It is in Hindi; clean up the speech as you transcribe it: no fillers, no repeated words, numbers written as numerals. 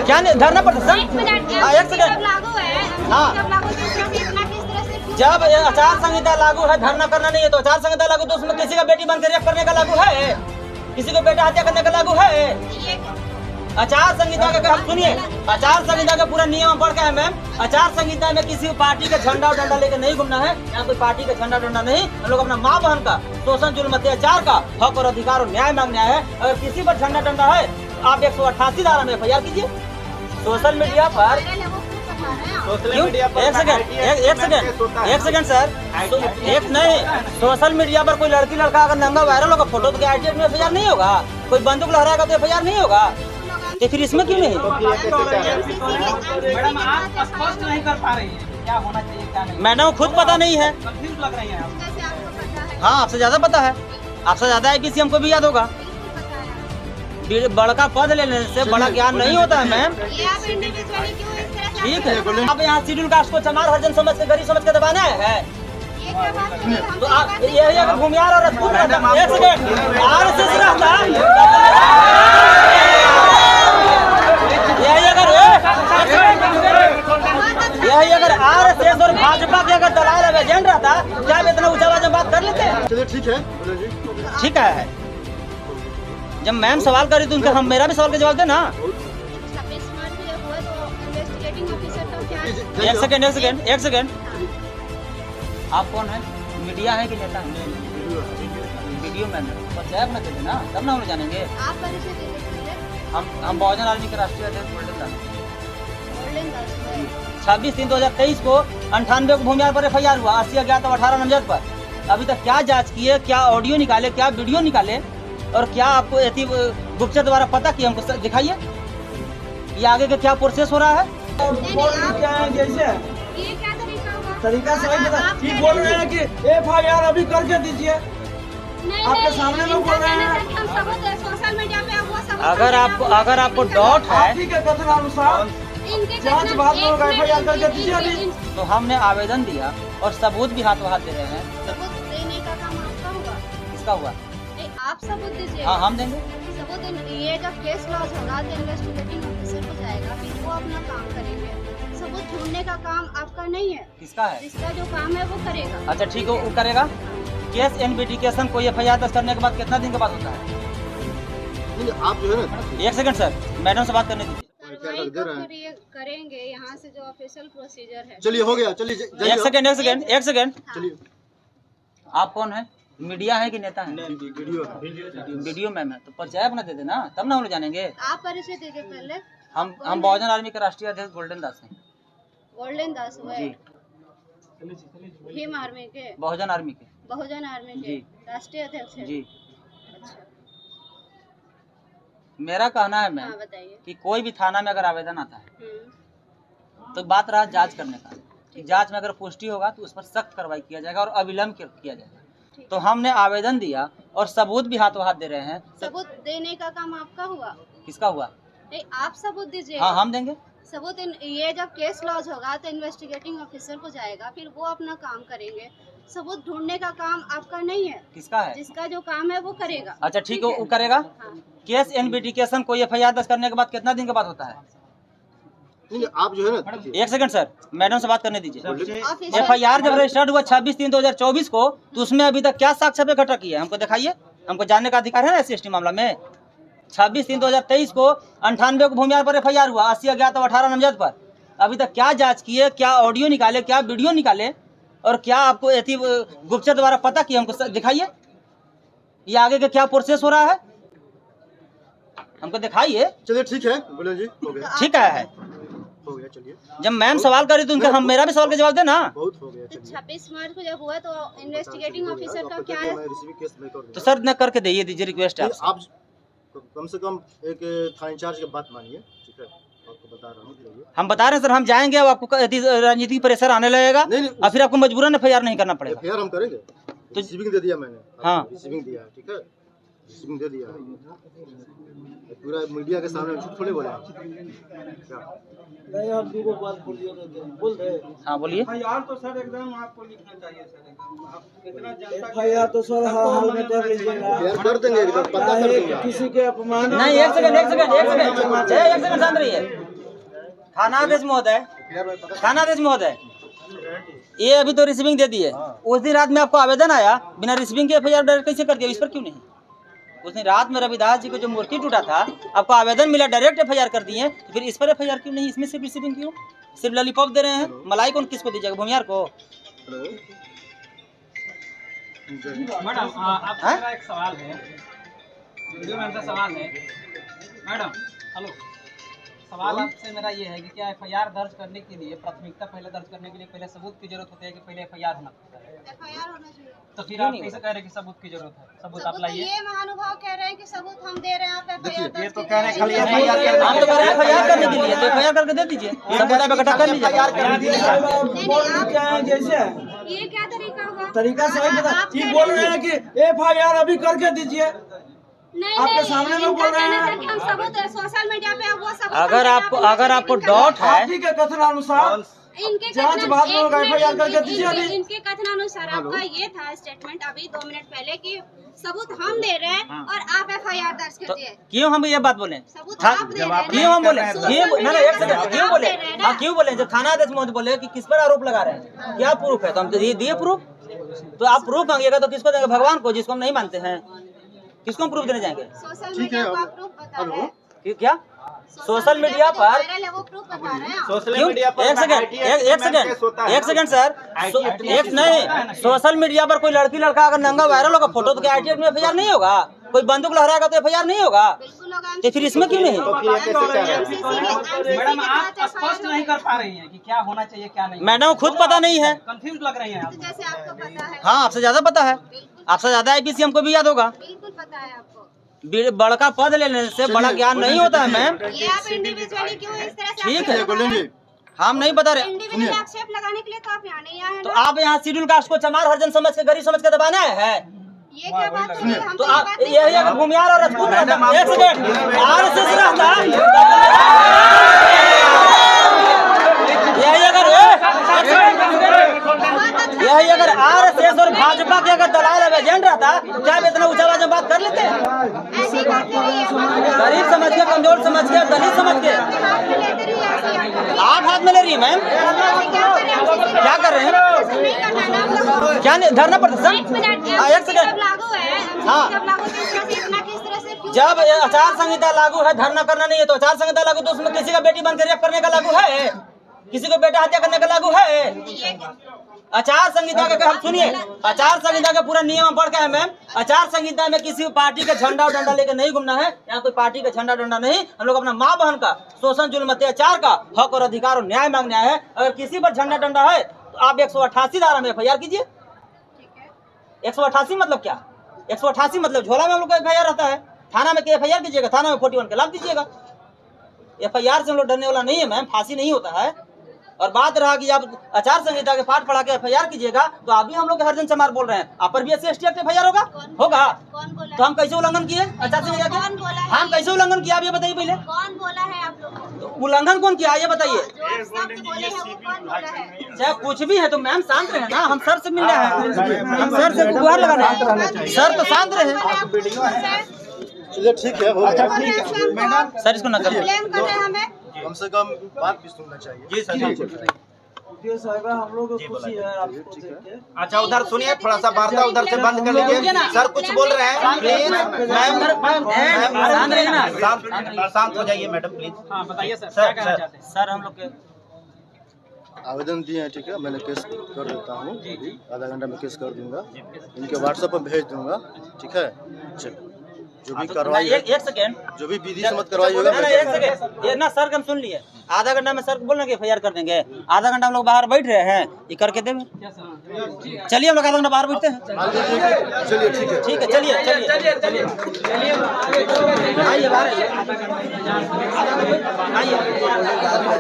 क्या धरना प्रदर्शन? एक सेकंड। हाँ, जब आचार संहिता लागू है, धरना करना नहीं है तो आचार संहिता लागू, तो उसमें किसी का बेटी बनकर रेप करने का लागू है, किसी को बेटा हत्या करने का लागू है। आचार संहिता का हम सुनिए, आचार संहिता का पूरा नियम पढ़ के है मैम। आचार संहिता में किसी पार्टी का झंडा और डंडा लेकर नहीं घूमना है। यहाँ कोई पार्टी का झंडा डंडा नहीं, हम लोग अपना माँ बहन का शोषण जुल्म अत्याचार का हक और अधिकार और न्याय मांगने आए हैं। अगर किसी पर झंडा डंडा है, आप 188 धारा में FIR कीजिए। सोशल मीडिया पर एक सेकंड सर, एक नहीं, सोशल मीडिया पर कोई लड़की लड़का अगर नंगा वायरल होगा फोटो, तो क्या ITF में FIR नहीं होगा? कोई बंदूक लहराएगा तो FIR नहीं होगा? तो फिर इसमें क्यों नहीं? मैडम आप स्पष्ट नहीं कर पा रही हैं क्या होना चाहिए क्या नहीं। मैडम खुद पता नहीं है, कंफ्यूज लग रही हैं आप। हाँ आपसे ज्यादा पता है, आपसे ज्यादा IPC हमको भी याद होगा। बड़का पद लेने से बड़ा ज्ञान नहीं होता है मैम। ठीक है, आप यहाँ शेड्यूल कास्ट को चमार हरिजन समझ के गरीब समझ के दबाना है तो आप यही अगर भूमियार और रजपूत रहता, एक सेकंड, RSS रहता, यही अगर RSS और भाजपा के अगर दलाल एजेंट रहता, क्या इतना ऊंचा आवाज में बात कर लेते? चलिए ठीक है, ठीक है। जब मैम सवाल करी तो उनका हम मेरा भी सवाल का जवाब देना। एक सेकंड, आप कौन है? मीडिया है कि नेता है? वीडियो मैन पंचायत में दे देना, तब ना हम जानेंगे। हम बहुजन आर्मी के राष्ट्रीय अध्यक्ष गोल्डन दास। 26/3/2023 को 98 को भूमियार पर FIR हुआ, 80 अज्ञात और 18 नामजद पर। अभी तक क्या जांच किए, क्या ऑडियो निकाले, क्या वीडियो निकाले, और क्या आपको गुप्तचर द्वारा पता किया? हमको दिखाइए ये आगे का क्या प्रोसेस हो रहा है। तरीका से ठीक बोल रहे हैं कि FIR अभी करके दीजिए, आपके सामने लोग बोल रहे हैं। सोशल मीडिया पे अगर आपको डाउट है जांच बाद में FIR करके दीजिए अभी। तो हमने आवेदन दिया और सबूत भी हाथों हाथ दे रहे हैं। सबूत देने का काम आपका होगा। किसका हुआ? आप सबूत दीजिए। हाँ हम देंगे सबूत। ये जब केस लॉज होगा तो इन्वेस्टिगेटिंग ऑफिसर को जाएगा, फिर वो अपना काम करेंगे। सबूत ढूंढने का काम आपका नहीं है। किसका है? जिसका जो काम है वो करेगा। अच्छा ठीक है, वो करेगा। केस इन्वेस्टिगेशन कोई FIR दर्ज करने के बाद कितना दिन के बाद होता है? आप जो है ना, एक सेकंड सर, मैडम से बात करने दीजिए। करेंगे यहाँ से जो ऑफिशियल प्रोसीजर है। चलिए हो गया, चलिए एक सेकंड, चलिए। आप कौन है? मीडिया है कि नेता है? वीडियो मैम है, तो परिचय अपना दे देना, तब ना हम लोग जानेंगे। आप परिचय दीजिए पहले। हम बहुजन आर्मी के राष्ट्रीय अध्यक्ष गोल्डन दास हैं। गोल्डन दास हुए जी, भीम आर्मी के, बहुजन आर्मी के जी राष्ट्रीय अध्यक्ष है। जी। अच्छा, मेरा कहना है मैम हाँ बताइए। कि कोई भी थाना में अगर आवेदन आता है तो बात रहा जांच करने का, कि जांच में अगर पुष्टि होगा तो उस पर सख्त कार्रवाई किया जाएगा और अविलंब किया जाएगा। तो हमने आवेदन दिया और सबूत भी हाथों हाथ दे रहे हैं। सबूत देने का काम आपका हुआ। किसका हुआ? नहीं, आप सबूत दीजिए। हाँ हम देंगे सबूत। ये जब केस लॉज होगा तो इन्वेस्टिगेटिंग ऑफिसर को जाएगा, फिर वो अपना काम करेंगे। सबूत ढूंढने का काम आपका नहीं है। किसका है? जिसका जो काम है वो करेगा। अच्छा ठीक है, वो करेगा। हाँ। केस इन्वेस्टिगेशन कोई FIR दर्ज करने के बाद कितना दिन के बाद होता है? आप जो है ना, एक सेकंड सर, मैडम से बात करने दीजिए। FIR जब रजिस्टर्ड हुआ 26/3/2024 को, तो उसमें अभी तक क्या साक्ष्य इकट्ठा किया है? हमको दिखाइए, हमको जानने का अधिकार है ना SC/ST मामला में। 26/3/2023 को 98 को भूमियार पर FIR हुआ, 80 अज्ञात और 18 नामजद पर। अभी तक क्या जांच किए, क्या ऑडियो निकाले, क्या वीडियो निकाले, और क्या आपको गुप्तचर द्वारा पता किया? हमको दिखाइए ये आगे का क्या प्रोसेस हो रहा है, हमको दिखाइए। चलिए ठीक है, बोले जी हो गया। ठीक है, हो गया, चलिए। जब मैम सवाल करी तो उनका हम मेरा भी सवाल का जवाब देना। बहुत हो गया, 26 मार्च को जब हुआ तो इन्वेस्टिगेटिंग ऑफिसर का क्या है? तो सर न करके दीजिए रिक्वेस्ट है आप कम से कम एक थाना इंचार्ज की बात मानिए, ठीक है? आपको बता रहा हूँ। हम बता रहे हैं सर, हम जाएंगे, अब आपको राजनीतिक प्रेशर आने लगेगा और फिर आपको मजबूरन FIR नहीं करना पड़ेगा। FIR हम करेंगे, तो रिसीविंग दे दिया मैंने। हाँ रिसीविंग दिया है, ठीक है? रिसीविंग दे दिया। पूरा मीडिया के सामने झूठ थोड़े बोले क्या? नहीं आप दो बात बोलिए बोल दे। हाँ बोलिए। यार तो सर एकदम आपको लिखना चाहिए सर, एकदम आप कितना जनता यार तो सर हाल में कर लीजिएगा, यार कर देंगे एकदम पता कर देंगे। किसी के अपमान नहीं, एक सेकंड शांत रहिए। थानाधीश महोदय, ये अभी तो रिसीविंग दे दी है। उस दिन रात में आपको आवेदन आया, बिना रिसीविंग के एफआईआर डायरेक्ट कैसे कर दिया? इस पर क्यों नहीं? उस दिन रात में रविदास जी को जो मूर्ति टूटा था, आपको आवेदन मिला, डायरेक्ट एफआईआर कर दिए, तो फिर इस पर एफआईआर क्यों नहीं? इसमें सिर्फ रिसीविंग क्यों? सिर्फ लॉलीपॉप दे रहे हैं। मलाई कौन किसको दीजिएगा? भूमियार को? मैडम आपसे मेरा एक सवाल है, वीडियो में सवाल है मैडम। हेलो, सवाल आपसे मेरा ये है कि क्या एफआईआर दर्ज करने के लिए प्राथमिकता पहले दर्ज करने के लिए पहले सबूत की जरूरत होती है कि पहले एफआईआर होना पड़ता है? एफआईआर होना चाहिए। तो फिर आप कैसे कह रहे हैं कि सबूत की जरूरत है? सबूत आप लाइए। ये महानुभाव कह रहे हैं कि सबूत हम दे रहे हैं, आप एफआईआर ये तो कह रहे हैं खाली एफआईआर हम तो कह रहे हैं एफआईआर करने के लिए, तो एफआईआर करके दे दीजिए, सबूत आप इकट्ठा कर लीजिए। जैसे ये क्या तरीका होगा? तरीका सही बता, ये बोल रहे हैं कि एफआईआर अभी करके दीजिए। नहीं, आपके सामने में बोल रहे हैं कि हम सबूत सोशल मीडिया पे वो सबूत अगर आपको डाउट है, आप ही के कथनानुसार इनके जांच बाद में होगा, एफआईआर करके दीजिए अभी। इनके कथनानुसार आपका ये था स्टेटमेंट अभी 2 मिनट पहले कि सबूत हम दे रहे हैं और आप एफआईआर दर्ज कर दिए। क्यों हम ये बात बोले? सबूत आप दे रहे हैं। क्यों हम बोले? एक सेकंड, क्यों बोले? हाँ क्यों बोले? जब थानाधीश महोदय बोले कि किस पर आरोप लगा रहे हैं, क्या प्रूफ है? तो हम तो दिए प्रूफ। तो आप प्रूफ मांगिएगा तो किसको देंगे? भगवान को, जिसको हम नहीं मानते हैं, किसको हम प्रूफ देने जाएंगे? सोशल मीडिया पर प्रूफ बता रहे हैं। क्या सोशल मीडिया पर? वो प्रूफ बता रहे हैं। क्यों? एक सेकंड सर, एक नहीं, सोशल मीडिया पर कोई लड़की लड़का अगर नंगा वायरल होगा फोटो, तो क्या आईटीआर में एफआईआर नहीं होगा? कोई बंदूक लहराएगा तो एफआईआर नहीं होगा? तो फिर इसमें क्यों नहीं? मैडम आप स्पष्ट नहीं कर पा रही हैं कि क्या होना चाहिए क्या नहीं। मैडम खुद पता नहीं है, कंफ्यूज लग रही हैं आप। जैसे आपको पता है। हाँ आपसे ज्यादा पता है, आपसे ज्यादा आईपीसी हमको भी याद होगा। बिल्कुल पता है आपको। बड़का पद लेने से बड़ा ज्ञान नहीं होता है मैम। ये आप इंडिविजुअली क्यों इस तरह से ठीक है, बोलेंगे हम नहीं बता रहे। इंडिविजुअल आक्षेप लगाने के लिए तो आप यहाँ नहीं आए हैं तो ना। आप यहाँ शेड्यूल कास्ट को चमार हरिजन समझ के, गरीब समझ के दबाना है? ये क्या बात हुई? हम तो ये आप बात नहीं यही अगर भूमियार और राजपूत रहता, एक सेकंड, आरएसएस रहता, यही अगर आरएसएस और भाजपा के अगर दलाल अब एजेंट रहता, क्या आप इतना ऊंचा आवाज में बात कर लेते? ऐसी बात करिए। गरीब समझ के, कमजोर समझ के, दलित समझ के हाथ में लेते रहिए ऐसी बात। आप हाथ में ले रही है मैम। क्या कर रहे हैं? नहीं करना ना आप लोग। क्या नहीं धरना पड़ता सर? एक मिनट, एक सेकंड, जब लागू है, हाँ। जब लागू तो इस तरह से इतना किस तरह से क्यों? जब आचार संहिता लागू है, धरना करना नहीं है, तो आचार संहिता लागू तो उसमें किसी का बेटी बनकर रेप करने का लागू है, किसी को बेटा हत्या करने का लागू है। आचार संहिता का हम सुनिए, आचार संहिता का पूरा नियम पढ़ के है मैम। आचार संहिता में किसी पार्टी का झंडा और डंडा लेकर नहीं घूमना है। यहाँ कोई पार्टी का झंडा डंडा नहीं, हम लोग अपना माँ बहन का शोषण जुल्म अत्याचार का हक और अधिकार और न्याय मांगने आए हैं। अगर किसी पर झंडा डंडा है तो आप 188 धारा में एफआईआर कीजिए। 188 मतलब क्या? 188 मतलब झोला में हम लोग का एफआईआर रहता है, थाना में एफआईआर कीजिएगा, थाना में 41 के लाभ दीजिएगा। एफआईआर से हम लोग डरने वाला नहीं है मैम, फांसी नहीं होता है। और बात रहा कि आप आचार संहिता के पाठ पढ़ा के एफआईआर कीजिएगा, तो आप भी हम लोग हरिजन चमार बोल रहे हैं, आप पर भी SC/ST एक्ट एफआईआर होगा? कौन बोला? तो हम कैसे उल्लंघन किए आचार संहिता के? कौन बोला है? हम कैसे उल्लंघन किया आप ये बताइए पहले। कौन बोला है आप लोग? तो उल्लंघन कौन किया ये बताइए। जो आप शब्द बोले हैं वो कौन बोला है? चाहे कुछ भी है तो मैम शांत रहे ना, हम सर से मिल रहे हैं, हम सर से गुहार लगाना है, सर तो शांत रहे। चलिए ठीक है, हो गया। सर इसको न करिए, ब्लेम कर रहे हैं हमें। कम से कम बात भी सुनना चाहिए। जी सर। साहब हम लोग को खुशी है आपको देख के। अच्छा उधर सुनिए, थोड़ा सा वार्ता उधर से बंद कर लीजिए। सर कुछ बोल रहे हैं, प्लीज मैम शांत हो जाइए मैडम प्लीज। हाँ बताइए सर, क्या कहना चाहते हैं? सर हम लोग के आवेदन दिए हैं, ठीक है, मैंने केस कर देता हूँ, आधा घंटा में केस कर दूंगा, इनके व्हाट्सएप पर भेज दूंगा, ठीक है। चलो जो भी कार्रवाई है, एक सेकेंड, जो भी विधि सम्मत कार्रवाई होगा, एक सेकेंड, ये ना सर हम सुन लिए, आधा घंटा में सर बोलना कि एफआईआर कर देंगे। आधा घंटा हम लोग बाहर बैठ रहे हैं, ये करके देंगे। चलिए हम लोग आधा घंटा बाहर बैठते हैं। चलिए ठीक है, ठीक है, चलिए आइए बाहर आइए।